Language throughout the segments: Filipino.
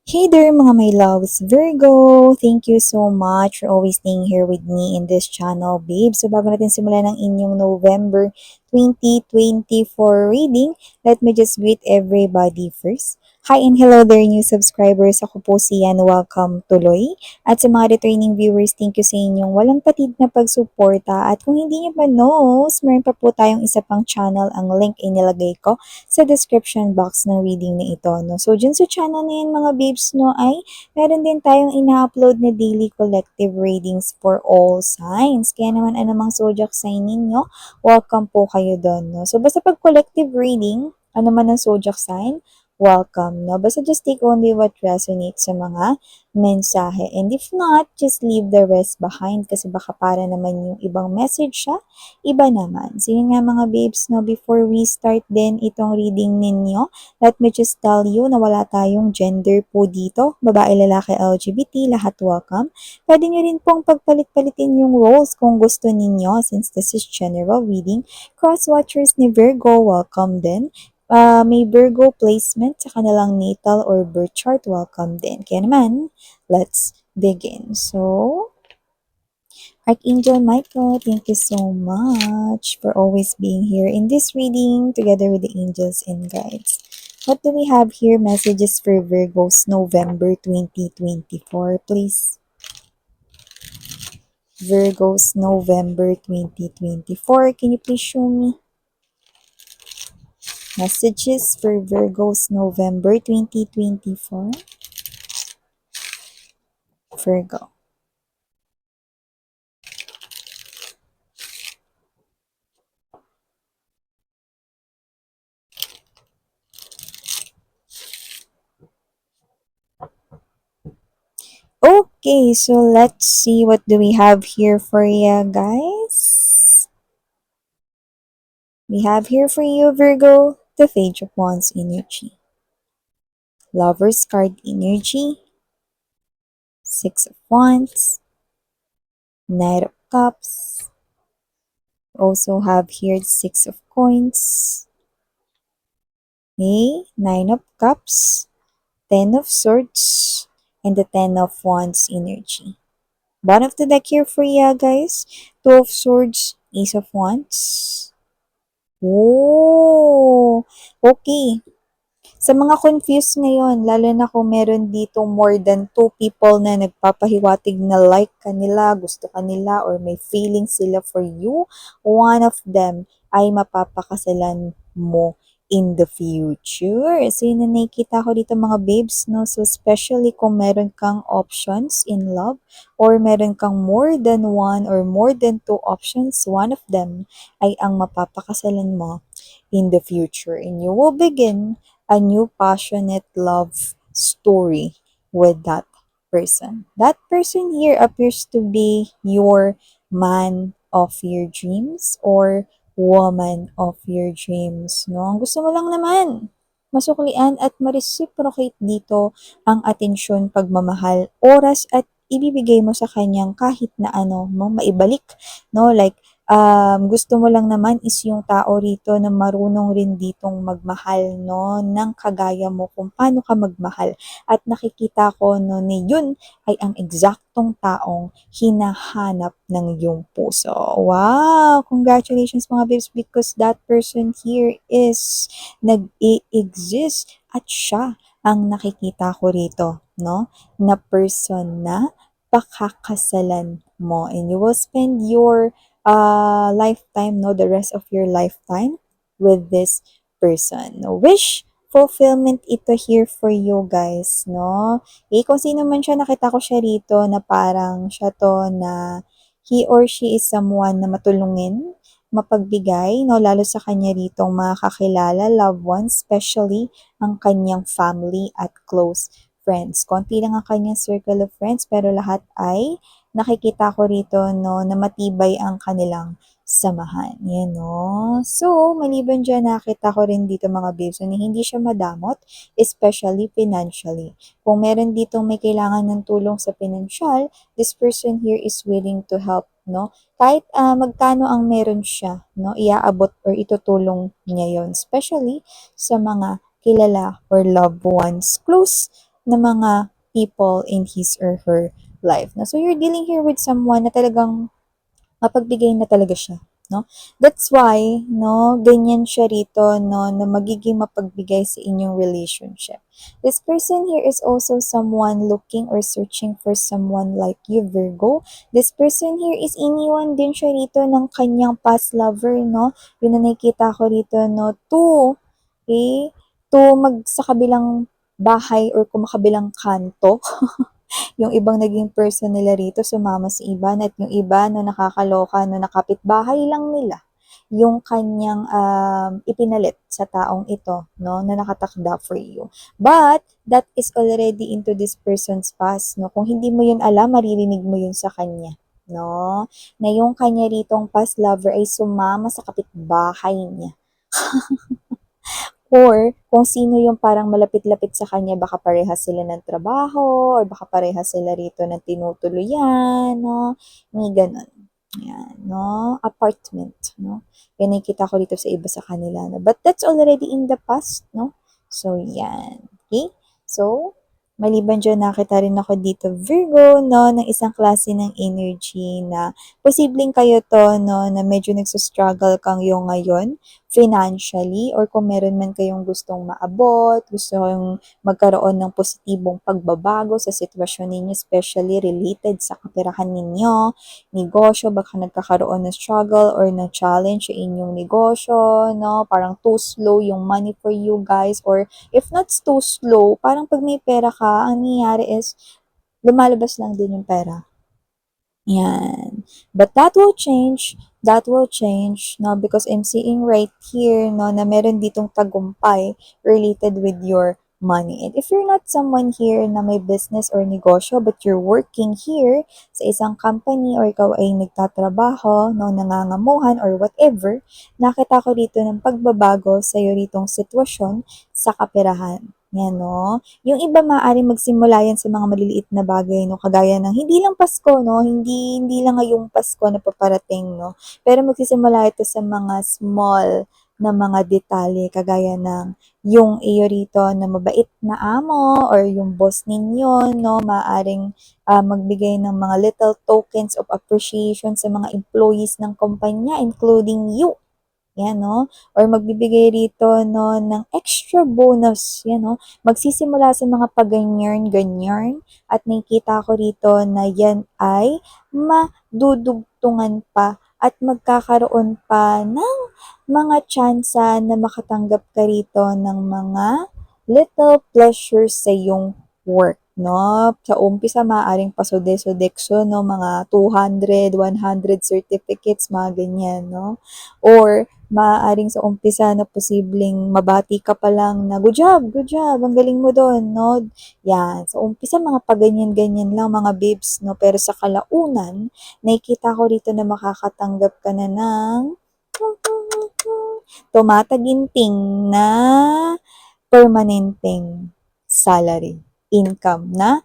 Hey there mga my loves, Virgo! Thank you so much for always staying here with me in this channel, babe. So bago natin simulan ang inyong November 2024 reading, let me just greet everybody first. Hi and hello there new subscribers. Ako po si Yan. Welcome tuloy. At sa mga returning viewers, thank you sa inyong walang patid na pagsuporta. At kung hindi niyo pa knows, meron pa po tayong isa pang channel. Ang link ay nilagay ko sa description box ng reading na ito. No? So, dyan sa channel na yan, mga babes, no, ay meron din tayong ina-upload na daily collective readings for all signs. Kaya naman, anumang zodiac sign ninyo, welcome po kayo doon. No? So, basta pag collective reading, ano man ang zodiac sign, welcome. No? Basta just take only what resonates sa mga mensahe. And if not, just leave the rest behind kasi baka para naman yung ibang message siya iba naman. So yun nga mga babes, no, before we start din itong reading ninyo, let me just tell you na wala tayong gender po dito. Babae, lalaki, LGBT, lahat welcome. Pwede nyo rin pong pagpalit-palitin yung roles kung gusto ninyo since this is general reading. Cross-watchers ni Virgo, welcome din. May Virgo placement sa kanilang natal or birth chart, welcome din. Kaya naman, let's begin. So, Archangel Michael, thank you so much for always being here in this reading together with the angels and guides. What do we have here? Messages for Virgos November 2024, please. Virgos November 2024. Can you please show me? Messages for Virgos November 2024. Virgo. Okay, so let's see what do we have here for you guys. We have here for you, Virgo, the Page of Wands energy. Lover's card energy. Six of Wands. Knight of Cups. Also have here the Six of Coins. Okay, Nine of Cups. Ten of Swords. And the Ten of Wands energy. Bottom of the deck here for you guys. Two of Swords. Ace of Wands. Oh, okay. Sa mga confused ngayon, lalo na kung meron dito more than two people na nagpapahiwatig na like kanila, gusto kanila, or may feeling sila for you, one of them ay mapapakasalan mo in the future. So, yun na nakikita ko dito mga babes, no? So, especially kung meron kang options in love, or meron kang more than one or more than two options, one of them ay ang mapapakasalan mo in the future. And you will begin a new passionate love story with that person. That person here appears to be your man of your dreams or woman of your dreams. No? Ang gusto mo lang naman, masuklian at ma-reciprocate dito ang atensyon, pagmamahal, oras at ibibigay mo sa kanyang kahit na ano mo maibalik, no? Like gusto mo lang naman is yung tao rito na marunong rin ditong magmahal, no, ng kagaya mo kung paano ka magmahal. At nakikita ko, no, na yun ay ang eksaktong taong hinahanap ng iyong puso. Wow! Congratulations mga babes because that person here is nag-i-exist at siya ang nakikita ko rito, no, na person na pakakasalan mo and you will spend your lifetime, no, the rest of your lifetime with this person. No? Wish fulfillment ito here for you guys, no? Eh, kung sino man siya, nakita ko siya rito na parang siya to na he or she is someone na matulungin, mapagbigay, no? Lalo sa kanya rito mga kakilala, loved ones, especially ang kanyang family at close friends. Konti lang ang kanyang circle of friends, pero lahat ay nakikita ko rito, no, na matibay ang kanilang samahan. Yan, no? So, maliban dyan, nakita ko rin dito mga babes na hindi siya madamot, especially financially. Kung meron dito may kailangan ng tulong sa financial, this person here is willing to help, no? Kahit magkano ang meron siya, no, iaabot or itutulong niya yon, especially sa mga kilala or loved ones, close na mga people in his or her life. No? So you're dealing here with someone na talagang mapagbigay na talaga siya, no? That's why, no, ganyan siya rito, no, na magiging mapagbigay sa inyong relationship. This person here is also someone looking or searching for someone like you, Virgo. This person here is iniwan din siya rito ng kanyang past lover, no? Yun na nakikita ko rito, no? Okay? Sa kabilang bahay or kumakabilang kanto. Yung ibang naging person nila rito sumama sa iba at yung iba no nakakaloka no nakapitbahay lang nila yung kanyang ipinalit sa taong ito no na nakatakda for you. But that is already into this person's past no. Kung hindi mo yun alam, maririnig mo yun sa kanya no na yung kanya ritong past lover ay sumama sa kapitbahay niya. Or kung sino yung parang malapit-lapit sa kanya, baka parehas sila ng trabaho, or baka parehas sila rito ng tinutuluyan, no? May ganun. Yan, no? Apartment, no? Yan nakikita ko dito sa iba sa kanila, no? But that's already in the past, no? So, yan. Okay? So, maliban dyan, nakita rin ako dito, Virgo, no? Ng isang klase ng energy na posibleng kayo to, no? Na medyo nagsastruggle kang yung ngayon financially or kung meron man kayong gustong maabot, gusto kayong magkaroon ng positibong pagbabago sa sitwasyon ninyo, especially related sa kaperahan ninyo, negosyo, baka nagkakaroon ng struggle or ng challenge sa inyong negosyo, no? Parang too slow yung money for you guys or if not too slow, parang pag may pera ka, ang nangyayari is lumalabas lang din yung pera. Yan. But that will change. That will change, no? Because I'm seeing right here, no, na meron ditong tagumpay related with your money. And if you're not someone here na may business or negosyo, but you're working here sa isang company or ikaw ay nagtatrabaho, no, nangangamuhan or whatever, nakita ko dito ng pagbabago sa iyo ritong sitwasyon sa kaperahan. Yan, no? Yung iba maaaring magsimula yan sa mga maliliit na bagay, no? Kagaya ng hindi lang Pasko, no? Hindi lang ngayong Pasko na paparating, no? Pero magsisimula ito sa mga small na mga detalye, kagaya ng yung iyo rito na mabait na amo or yung boss ninyo, no? Maaaring magbigay ng mga little tokens of appreciation sa mga employees ng kumpanya, including you. Yan, no? Or magbibigay rito, no, ng extra bonus. Yan, no? Magsisimula sa mga paganyan-ganyan at nakikita ko rito na yan ay madudugtungan pa at magkakaroon pa ng mga tsansa na makatanggap ka rito ng mga little pleasures sa iyong work, no? Sa umpisa, maaaring pasode-sodexo, no? Mga 200, 100 certificates, mga ganyan, no? Or maaaring sa umpisa na posibleng mabati ka pa lang na good job, ang galing mo doon, no? Yan, sa umpisa mga paganyan-ganyan lang mga babes, no? Pero sa kalaunan, nakikita ko rito na makakatanggap ka na ng tumataginting na permanenteng salary, income na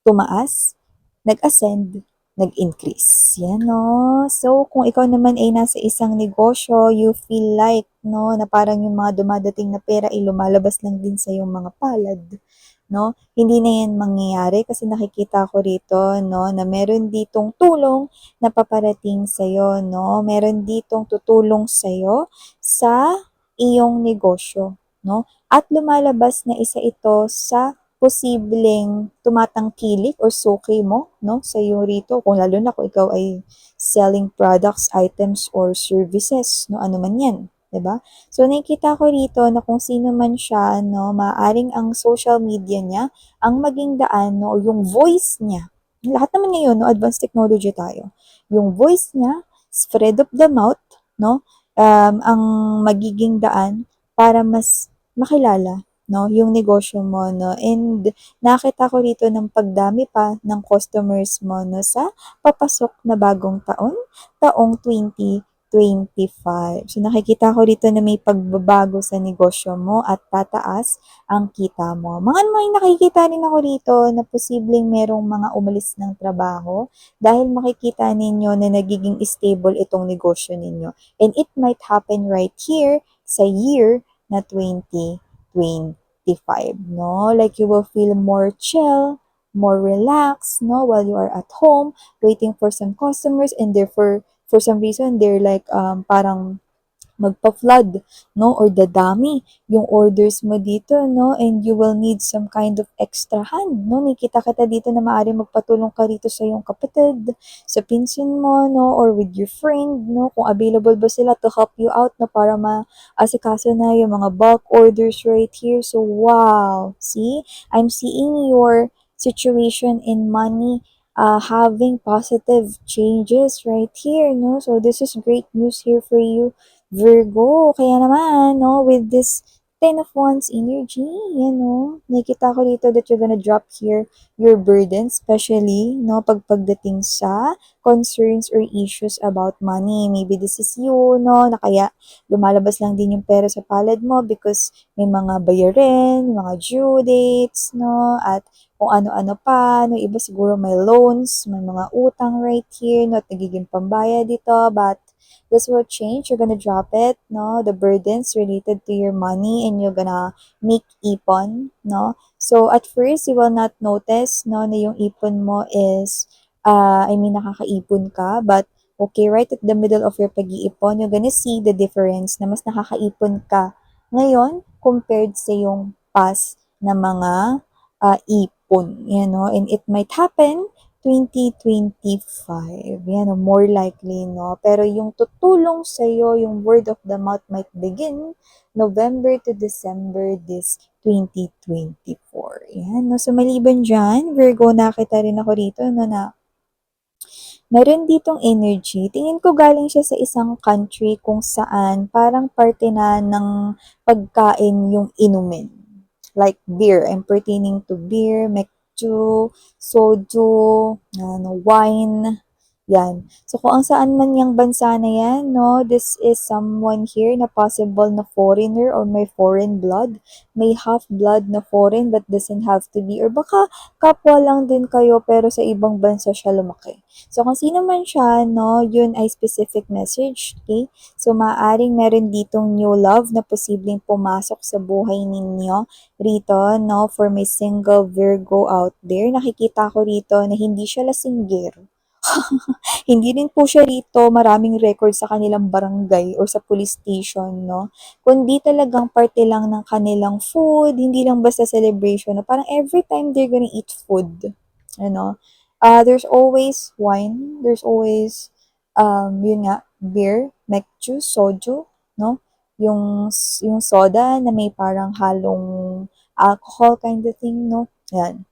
tumaas, nag-ascend, nag-increase. Yan, no? So, kung ikaw naman ay nasa isang negosyo, you feel like, no, na parang yung mga dumadating na pera ay lumalabas lang din sa yung mga palad, no? Hindi na yan mangyayari kasi nakikita ko rito, no, na meron ditong tulong na paparating sa'yo, no? Meron ditong tutulong sa'yo sa iyong negosyo, no? At lumalabas na isa ito sa posibleng tumatangkilik or suki mo, no, sa iyo rito. Kung lalo na kung ikaw ay selling products, items, or services, no, ano man yan. 'Di ba? So, nakikita ko rito na kung sino man siya, no, maaring ang social media niya, ang maging daan, no, yung voice niya. Lahat naman ngayon, no, advanced technology tayo. Yung voice niya, spread of the mouth, no, ang magiging daan para mas makilala, no, yung negosyo mo, no, and nakita ko dito ng pagdami pa ng customers mo, no, sa papasok na bagong taon, taong 2025. So, nakikita ko dito na may pagbabago sa negosyo mo at tataas ang kita mo. May nakikita rin ako dito na posibleng merong mga umalis ng trabaho dahil makikita ninyo na nagiging stable itong negosyo ninyo. And it might happen right here sa year na 2025. no? Like you will feel more chill, more relaxed, no? While you are at home, waiting for some customers and therefore, for some reason, they're like, parang magpa-flood, no? Or dadami yung orders mo dito, no? And you will need some kind of extra hand, no? Nakita kita dito na maaari magpatulong ka rito sa iyong kapatid, sa pinsan mo, no? Or with your friend, no? Kung available ba sila to help you out, no? Para maasikaso na yung mga bulk orders right here. So, wow! See? I'm seeing your situation in money having positive changes right here, no? So, this is great news here for you, Virgo. Kaya naman, no, with this Ten of Wands energy, nakikita ko dito that you're gonna drop here your burden, especially, no, pagdating sa concerns or issues about money. Maybe this is you, no, na kaya lumalabas lang din yung pera sa palad mo because may mga bayarin, mga due dates, no, at kung ano-ano pa, no, iba siguro may loans, may mga utang right here, no, at nagiging pambayad dito, but this will change. You're gonna drop it, no? The burdens related to your money and you're gonna make ipon, no? So, at first, you will not notice, no, na yung ipon mo is, nakakaipon ka, but okay, right at the middle of your pag-iipon, you're gonna see the difference na mas nakakaipon ka ngayon compared sa yung past na mga ipon, and it might happen 2025. Yan, more likely, no? Pero yung tutulong sa'yo, yung word of the mouth might begin November to December this 2024. Yan, no? So, maliban dyan, Virgo, nakita rin ako rito, no, na meron ditong energy. Tingin ko galing siya sa isang country kung saan parang parte na ng pagkain yung inumin. Like beer. I'm pertaining to beer, mekju, soju, wine. Yan. So, kung ang saan man yung bansa na yan, no, this is someone here na possible na foreigner or may foreign blood, may half blood na foreign but doesn't have to be, or baka kapwa lang din kayo pero sa ibang bansa siya lumaki. So, kung sino man siya, no, yun ay specific message, okay? So, maaaring meron ditong new love na posibleng pumasok sa buhay ninyo rito, no, for my single Virgo out there. Nakikita ko rito na hindi siya lasinggero. Hindi rin po siya rito maraming record sa kanilang barangay or sa police station, no? Kundi talagang parte lang ng kanilang food, hindi lang basta celebration, no? Parang every time they're gonna eat food, ano? There's always wine, there's always, yun nga, beer, mekju, soju, no? Yung soda na may parang halong alcohol kind of thing, no? Yan.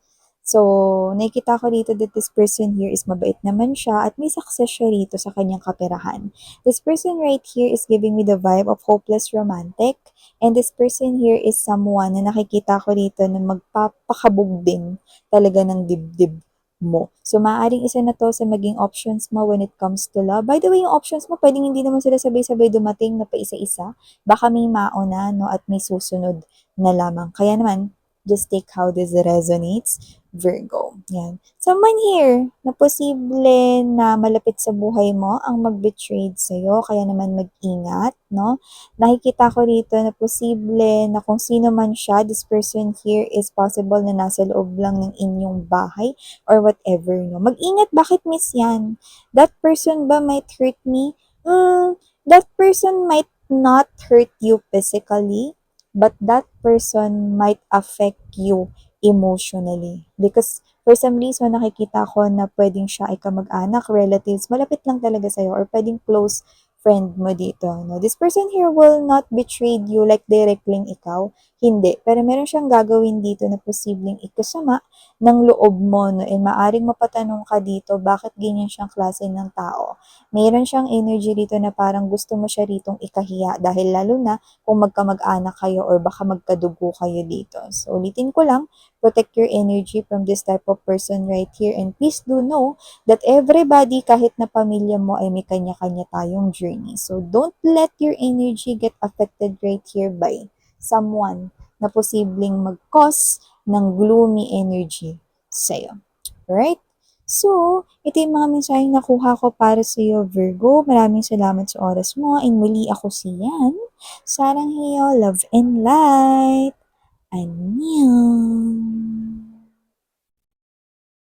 So, nakikita ko dito that this person here is mabait naman siya at may success siya rito sa kanyang kaperahan. This person right here is giving me the vibe of hopeless romantic, and this person here is someone na nakikita ko dito na magpapakabog din talaga ng dibdib mo. So, maaaring isa na to sa maging options mo when it comes to love. By the way, yung options mo, pwedeng hindi naman sila sabay-sabay dumating na pa isa-isa. Baka may mauna, no, at may susunod na lamang. Kaya naman, just take how this resonates. Virgo. Yan. Someone here na posible na malapit sa buhay mo ang mag-betrayed sa'yo, kaya naman mag-ingat, no? Nakikita ko rito na posible na kung sino man siya, this person here is possible na nasa loob lang ng inyong bahay or whatever, no? Mag-ingat, bakit miss yan? That person ba might hurt me? That person might not hurt you physically, but that person might affect you emotionally. Because for some reason, nakikita ko na pwedeng siya ay kamag-anak, relatives, malapit lang talaga sa'yo, or pwedeng close friend mo dito. No? This person here will not betray you like directly ikaw. Hindi. Pero meron siyang gagawin dito na posibleng ikasama ng loob mo. No? And maaring mapatanong ka dito, bakit ganyan siyang klase ng tao? Meron siyang energy dito na parang gusto mo siya ritong ikahiya dahil lalo na kung magkamag-anak kayo or baka magkadugo kayo dito. So, ulitin ko lang, protect your energy from this type of person right here. And please do know that everybody, kahit na pamilya mo, ay may kanya-kanya tayong journey. So, don't let your energy get affected right here by someone na posibleng mag-cause ng gloomy energy sa'yo. Alright? So, ito yung mga mensaheng nakuha ko para sa iyo, Virgo. Maraming salamat sa oras mo. And muli ako si Yan. Sarang hiyo, love and light. Annyeong!